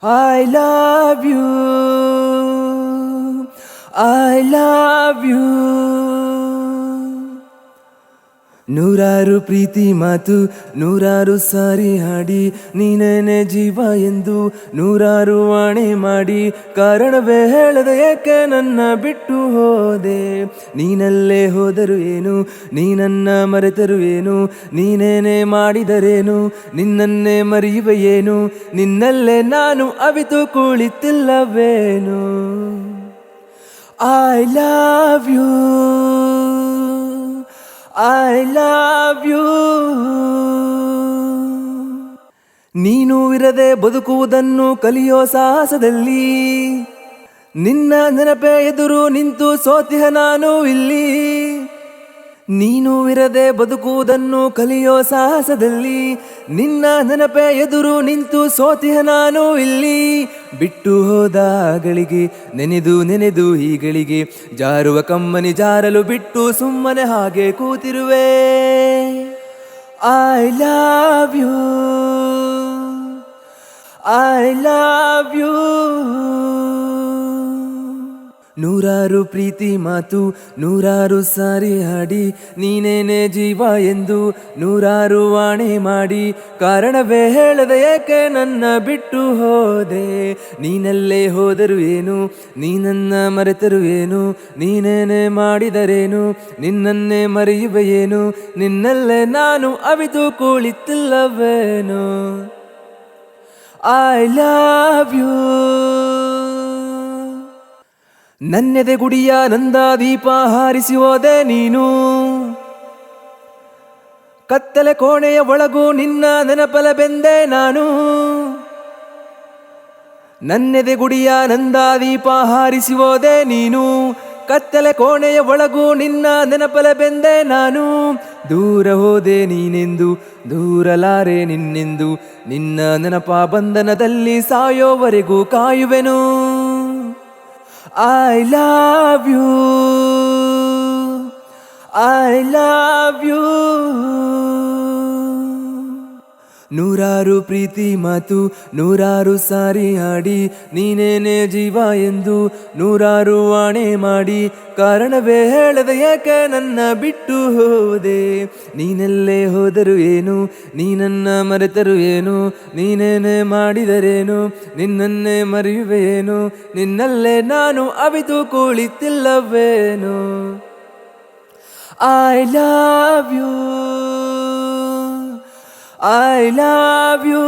I love you. I love you. ನೂರಾರು ಪ್ರೀತಿ ಮಾತು ನೂರಾರು ಸಾರಿ ಹಾಡಿ ನೀನೇನೆ ಜೀವ ಎಂದು ನೂರಾರು ವಾಣೆ ಮಾಡಿ ಕಾರಣವೇ ಹೇಳದೆ ಏಕೆ ನನ್ನ ಬಿಟ್ಟು ಹೋದೆ. ನೀನಲ್ಲೇ ಹೋದರು ಏನು, ನೀನನ್ನ ಮರೆತರು ಏನು, ನೀನೇನೆ ಮಾಡಿದರೇನು, ನಿನ್ನನ್ನೇ ಮರೆಯುವ ಏನು, ನಿನ್ನಲ್ಲೇ ನಾನು ಅವಿತು ಕುಳಿತಿಲ್ಲವೇನು. I love you. I love you. ನೀನು ಇರದೆ ಬದುಕುವುದನ್ನು ಕಲಿಯೋ ಸಾಹಸದಲ್ಲಿ ನಿನ್ನ ನೆನಪೇ ಎದುರು ನಿಂತು ಸೋತಿಹ ನಾನು ಇಲ್ಲಿ. ನೀನು ಇರದೆ ಬದುಕುವುದನ್ನು ಕಲಿಯೋ ಸಾಹಸದಲ್ಲಿ ನಿನ್ನ ನೆನಪೇ ಎದುರು ನಿಂತು ಸೋತಿಹ ನಾನು ಇಲ್ಲಿ. ಬಿಟ್ಟು ಹೋದ ಗಳಿಗೆ ನೆನೆದು ನೆನೆದು ಈಗಳಿಗೆ ಜಾರುವ ಕಮ್ಮನಿ ಜಾರಲು ಬಿಟ್ಟು ಸುಮ್ಮನೆ ಹಾಗೆ ಕೂತಿರುವೆ. I love you. I love you. ನೂರಾರು ಪ್ರೀತಿ ಮಾತು ನೂರಾರು ಸಾರಿ ಹಾಡಿ ನೀನೇನೆ ಜೀವ ಎಂದು ನೂರಾರು ವಾಣೆ ಮಾಡಿ ಕಾರಣವೇ ಹೇಳದೆ ಏಕೆ ನನ್ನ ಬಿಟ್ಟು ಹೋದೆ. ನೀನಲ್ಲೇ ಹೋದರು ಏನು, ನೀನನ್ನ ಮರೆತರು ಏನು, ನೀನೇನೆ ಮಾಡಿದರೇನು, ನಿನ್ನನ್ನೇ ಮರೆಯುವ ಏನು, ನಿನ್ನಲ್ಲೇ ನಾನು ಅವಿತು ಕುಳಿತಿಲ್ಲವೇನು. I love you. ನನ್ನೆದೆ ಗುಡಿಯ ನಂದ ದೀಪ ಹಾರಿಸಿ ಹೋದೆ ನೀನು. ಕತ್ತಲೆ ಕೋಣೆಯ ಒಳಗೂ ನಿನ್ನ ನೆನಪಲ ಬೆಂದೆ ನಾನು. ನನ್ನೆದೆ ಗುಡಿಯ ನಂದ ದೀಪ ಹಾರಿಸಿ ಹೋದೆ ನೀನು. ಕತ್ತಲೆ ಕೋಣೆಯ ಒಳಗೂ ನಿನ್ನ ನೆನಪಲ ಬೆಂದೆ ನಾನು. ದೂರ ಹೋದೆ ನೀನೆಂದು ದೂರಲಾರೆ ನಿನ್ನೆಂದು ನಿನ್ನ ನೆನಪ ಬಂಧನದಲ್ಲಿ ಸಾಯೋವರೆಗೂ ಕಾಯುವೆನು. I love you. I love you. ನೂರಾರು ಪ್ರೀತಿ ಮಾತು ನೂರಾರು ಸಾರಿ ಹಾಡಿ ನೀನೇನೆ ಜೀವ ಎಂದು ನೂರಾರು ವಾಣೆ ಮಾಡಿ ಕಾರಣವೇ ಹೇಳದೆ ಏಕೆ ನನ್ನ ಬಿಟ್ಟು ಹೋದೆ. ನೀನೆಲ್ಲೇ ಹೋದರು ಏನು, ನೀನನ್ನ ಮರೆತರು ಏನು, ನೀನೇನೆ ಮಾಡಿದರೇನು, ನಿನ್ನನ್ನೇ ಮರೆಯುವೆಯೇನು, ನಿನ್ನಲ್ಲೇ ನಾನು ಅವಿತು ಕುಳಿತಿಲ್ಲವೇನು. I love you. I love you.